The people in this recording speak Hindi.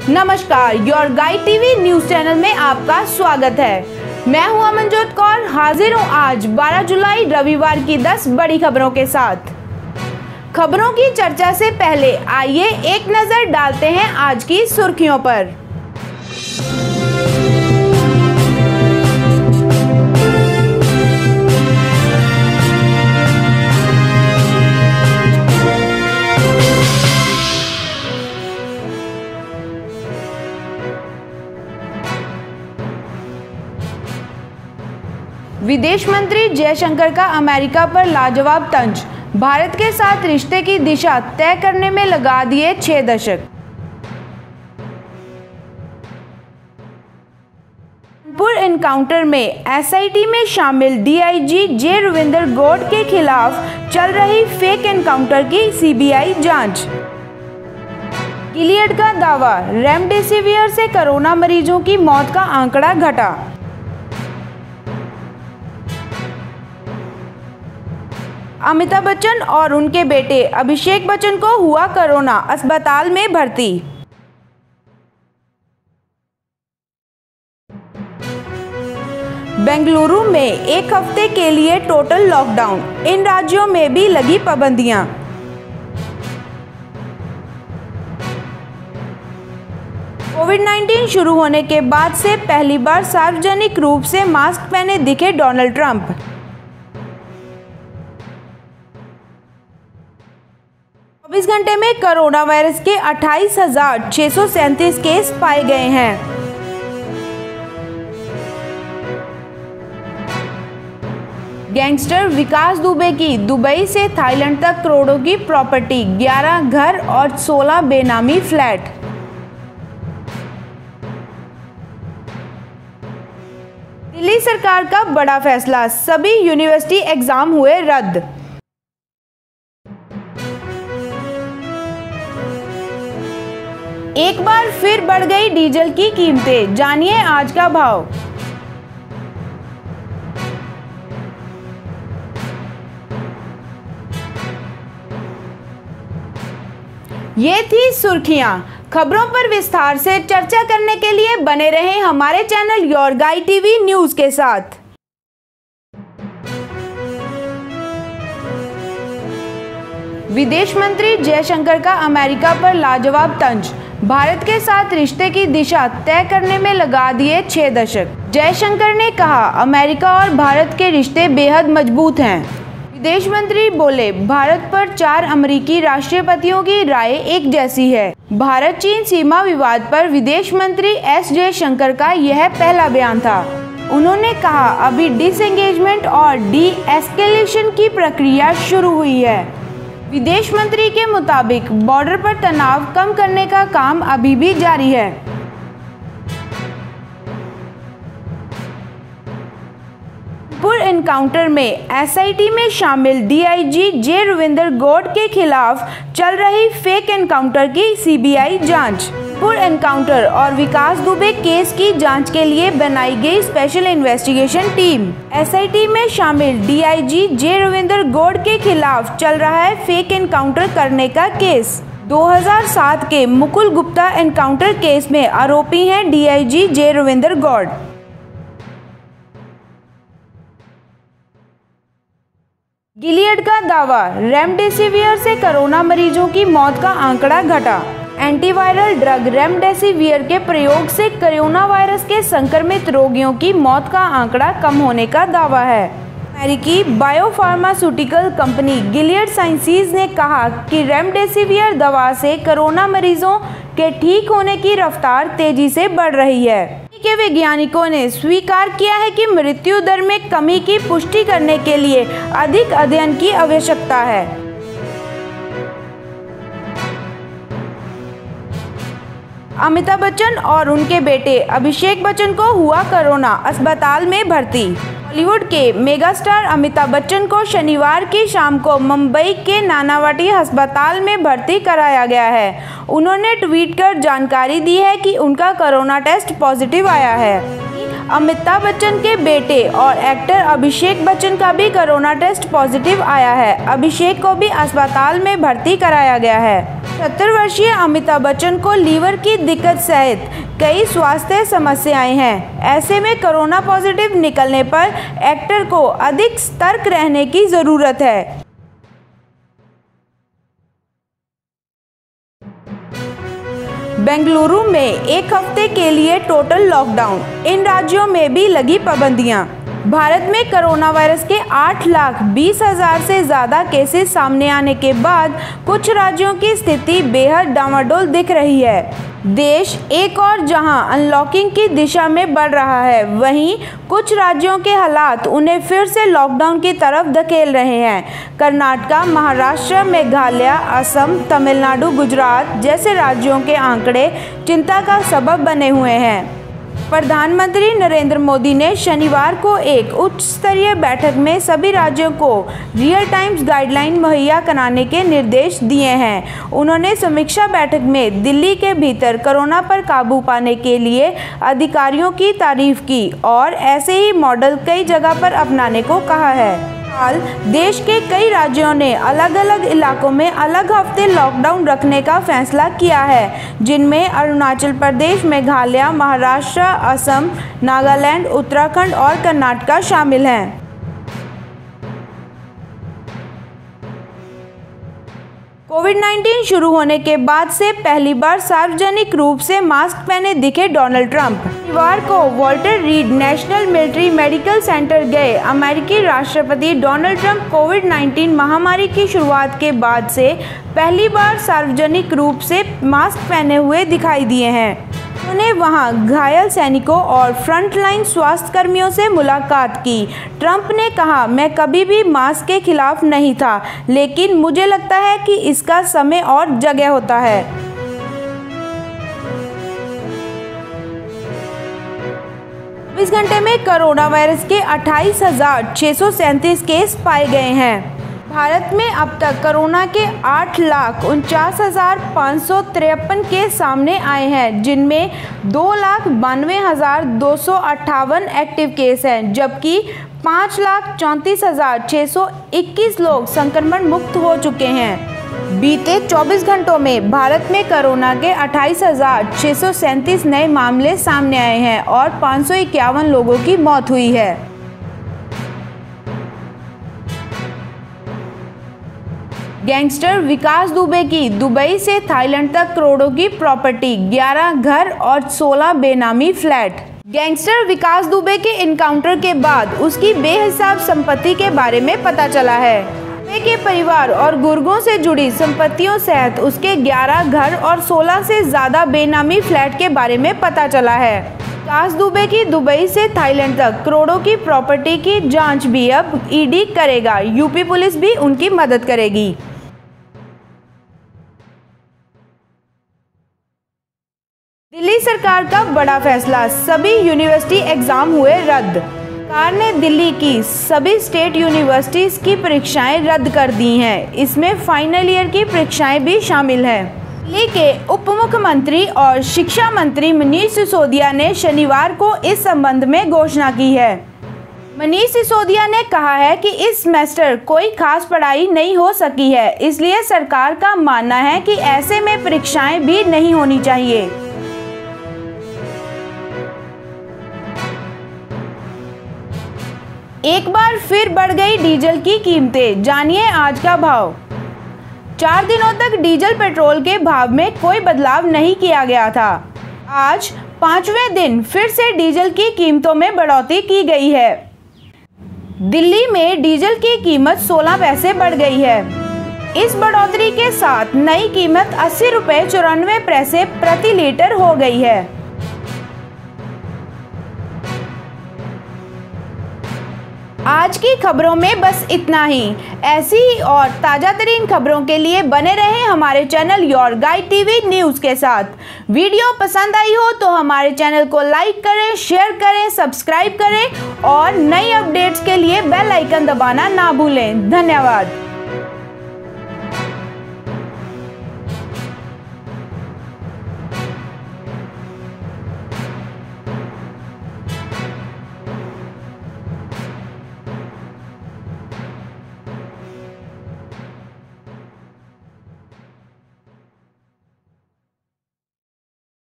नमस्कार, your guide TV news channel में आपका स्वागत है। मैं हूं अमनजोत कौर, हाजिर हूं आज 12 जुलाई रविवार की 10 बड़ी खबरों के साथ। खबरों की चर्चा से पहले आइए एक नजर डालते हैं आज की सुर्खियों पर। विदेश मंत्री जयशंकर का अमेरिका पर लाजवाब तंज, भारत के साथ रिश्ते की दिशा तय करने में लगा दिए 6 दशक। कानपुर एनकाउंटर में एसआईटी में शामिल डीआईजी जे रविंदर गौड़ के खिलाफ चल रही फेक एनकाउंटर की सीबीआई जांच। गिलियड का दावा, रेमडेसिवियर से कोरोना मरीजों की मौत का आंकड़ा घटा। अमिताभ बच्चन और उनके बेटे अभिषेक बच्चन को हुआ कोरोना, अस्पताल में भर्ती। बेंगलुरु में एक हफ्ते के लिए टोटल लॉकडाउन, इन राज्यों में भी लगी पाबंदियां। कोविड-19 शुरू होने के बाद से पहली बार सार्वजनिक रूप से मास्क पहने दिखे डोनाल्ड ट्रंप। घंटे में कोरोना वायरस के 28,637 केस पाए गए हैं। गैंगस्टर विकास दुबे की दुबई से थाईलैंड तक करोड़ों की प्रॉपर्टी, 11 घर और 16 बेनामी फ्लैट। दिल्ली सरकार का बड़ा फैसला, सभी यूनिवर्सिटी एग्जाम हुए रद्द। एक बार फिर बढ़ गई डीजल की कीमतें, जानिए आज का भाव। ये थी सुर्खियां। खबरों पर विस्तार से चर्चा करने के लिए बने रहें हमारे channel your guide TV news के साथ। विदेश मंत्री जयशंकर का अमेरिका पर लाजवाब तंज, भारत के साथ रिश्ते की दिशा तय करने में लगा दिए 6 दशक। जयशंकर ने कहा, अमेरिका और भारत के रिश्ते बेहद मजबूत हैं। विदेश मंत्री बोले, भारत पर 4 अमेरिकी राष्ट्रपतियों की राय एक जैसी है। भारत चीन सीमा विवाद पर विदेश मंत्री एस जयशंकर का यह पहला बयान था। उन्होंने कहा, अभी डिसएंगेजमेंट और डी एस्केलेशन की प्रक्रिया शुरू हुई है। विदेश मंत्री के मुताबिक बॉर्डर पर तनाव कम करने का काम अभी भी जारी है। कानपुर एनकाउंटर में एसआईटी में शामिल डीआईजी जे रविंदर गौड़ के खिलाफ चल रही फेक एनकाउंटर की सीबीआई जांच। कानपुर एनकाउंटर और विकास दुबे केस की जांच के लिए बनाई गई स्पेशल इन्वेस्टिगेशन टीम। एसआईटी में शामिल डीआईजी जे रविंदर गौड़ के खिलाफ चल रहा है फेक एनकाउंटर करने का केस। 2007 के मुकुल गुप्ता एनकाउंटर केस में आरोपी हैं DIG J Ravinder Gaur. Gilead का दावा, रेमडेसिवियर से कोरोना मरीजों की मौत का आंकड़ा घटा। एंटीवायरल ड्रग रेमडेसिवियर के प्रयोग से कोरोना वायरस के संक्रमित रोगियों की मौत का आंकड़ा कम होने का दावा है। अमेरिकी बायोफार्मास्यूटिकल कंपनी गिलियड साइंसेज ने कहा कि रेमडेसिवियर दवा से कोरोना मरीजों के ठीक होने की रफ्तार तेजी से बढ़ रही है। के वैज्ञानिकों ने स्वीकार किया है कि मृत्यु दर में कमी की पुष्टि करने के लिए अधिक अध्ययन की आवश्यकता है। अमिताभ बच्चन और उनके बेटे अभिषेक बच्चन को हुआ कोरोना, अस्पताल में भर्ती। बॉलीवुड के मेगास्टार अमिताभ बच्चन को शनिवार की शाम को मुंबई के नानावटी अस्पताल में भर्ती कराया गया है। उन्होंने ट्वीट कर जानकारी दी है कि उनका कोरोना टेस्ट पॉजिटिव आया है। अमिताभ बच्चन के बेटे और एक्टर अभिषेक बच्चन का भी कोरोना टेस्ट पॉजिटिव आया है। अभिषेक को भी अस्पताल में भर्ती कराया गया है। 70 वर्षीय अमिताभ बच्चन को लीवर की दिक्कत सहित कई स्वास्थ्य समस्याएं हैं। ऐसे में कोरोना पॉजिटिव निकलने पर एक्टर को अधिक सतर्क रहने की जरूरत है। बेंगलुरु में एक हफ्ते के लिए टोटल लॉकडाउन, इन राज्यों में भी लगी पाबंदियां। भारत में कोरोना वायरस के 8,20,000 से ज़्यादा केसेस सामने आने के बाद कुछ राज्यों की स्थिति बेहद डामाडोल दिख रही है। देश एक और जहां अनलॉकिंग की दिशा में बढ़ रहा है, वहीं कुछ राज्यों के हालात उन्हें फिर से लॉकडाउन की तरफ धकेल रहे हैं। कर्नाटक, महाराष्ट्र, मेघालय, असम, तमिलनाडु, गुजरात जैसे राज्यों के आंकड़े चिंता का सबब बने हुए हैं। प्रधानमंत्री नरेंद्र मोदी ने शनिवार को एक उच्च स्तरीय बैठक में सभी राज्यों को रियल टाइम्स गाइडलाइन मुहैया कराने के निर्देश दिए हैं। उन्होंने समीक्षा बैठक में दिल्ली के भीतर कोरोना पर काबू पाने के लिए अधिकारियों की तारीफ की और ऐसे ही मॉडल कई जगह पर अपनाने को कहा है। हाल देश के कई राज्यों ने अलग अलग इलाकों में अलग हफ्ते लॉकडाउन रखने का फैसला किया है, जिनमें अरुणाचल प्रदेश, मेघालय, महाराष्ट्र, असम, नागालैंड, उत्तराखंड और कर्नाटक शामिल हैं। कोविड-19 शुरू होने के बाद से पहली बार सार्वजनिक रूप से मास्क पहने दिखे डोनाल्ड ट्रंप। शनिवार को Walter read national military medical centre गए अमेरिकी राष्ट्रपति डोनाल्ड ट्रंप कोविड-19 महामारी की शुरुआत के बाद से पहली बार सार्वजनिक रूप से मास्क पहने हुए दिखाई दिए हैं। उन्होंने वहां घायल सैनिकों और फ्रंटलाइन स्वास्थ्य कर्मियों से मुलाकात की। ट्रंप ने कहा, मैं कभी भी मास्क के खिलाफ नहीं था, लेकिन मुझे लगता है कि इसका समय और जगह होता है। 24 घंटे में कोरोना वायरस के 28,637 केस पाए गए हैं। भारत में अब तक कोरोना के 8,49,553 केस सामने आए हैं, जिनमें 2,92,258 एक्टिव केस हैं, जबकि 5,34,621 लोग संक्रमण मुक्त हो चुके हैं। बीते 24 घंटों में भारत में कोरोना के 28,637 नए मामले सामने आए हैं और 551 लोगों की मौत हुई है। गैंगस्टर विकास दुबे की दुबई से थाईलैंड तक करोड़ों की प्रॉपर्टी, 11 घर और 16 बेनामी फ्लैट। गैंगस्टर विकास दुबे के इनकाउंटर के बाद उसकी बेहिसाब संपत्ति के बारे में पता चला है। दुबे के परिवार और गुर्गों से जुड़ी संपत्तियों सहित उसके 11 घर और 16 से ज्यादा बेनामी फ्लैट के बारे में पता चला है। विकास दुबे की दुबई से थाईलैंड तक करोड़ों की प्रॉपर्टी की जांच भी अब ईडी करेगा। यूपी पुलिस भी उनकी मदद करेगी। दिल्ली सरकार का बड़ा फैसला, सभी यूनिवर्सिटी एग्जाम हुए रद्द। सरकार ने दिल्ली की सभी स्टेट यूनिवर्सिटीज की परीक्षाएं रद्द कर दी हैं। इसमें फाइनल ईयर की परीक्षाएं भी शामिल हैं। दिल्ली के उप मुख्यमंत्री और शिक्षा मंत्री मनीष सिसोदिया ने शनिवार को इस संबंध में घोषणा की है। मनीष सिसोदिया ने कहा है कि इस सेमेस्टर कोई खास पढ़ाई नहीं हो सकी है, इसलिए सरकार का मानना है कि ऐसे में परीक्षाएं भी नहीं होनी चाहिए। एक बार फिर बढ़ गई डीजल की कीमतें, जानिए आज का भाव। 4 दिनों तक डीजल पेट्रोल के भाव में कोई बदलाव नहीं किया गया था। आज 5वें दिन फिर से डीजल की कीमतों में बढ़ोतरी की गई है। दिल्ली में डीजल की कीमत 16 पैसे बढ़ गई है। इस बढ़ोतरी के साथ नई कीमत 80 रुपये 94 पैसे प्रति लीटर हो गई है। आज की खबरों में बस इतना ही। ऐसी ही और ताज़ा तरीन खबरों के लिए बने रहें हमारे channel your guide TV news के साथ। वीडियो पसंद आई हो तो हमारे चैनल को लाइक करें, शेयर करें, सब्सक्राइब करें और नई अपडेट्स के लिए बेल आइकन दबाना ना भूलें। धन्यवाद।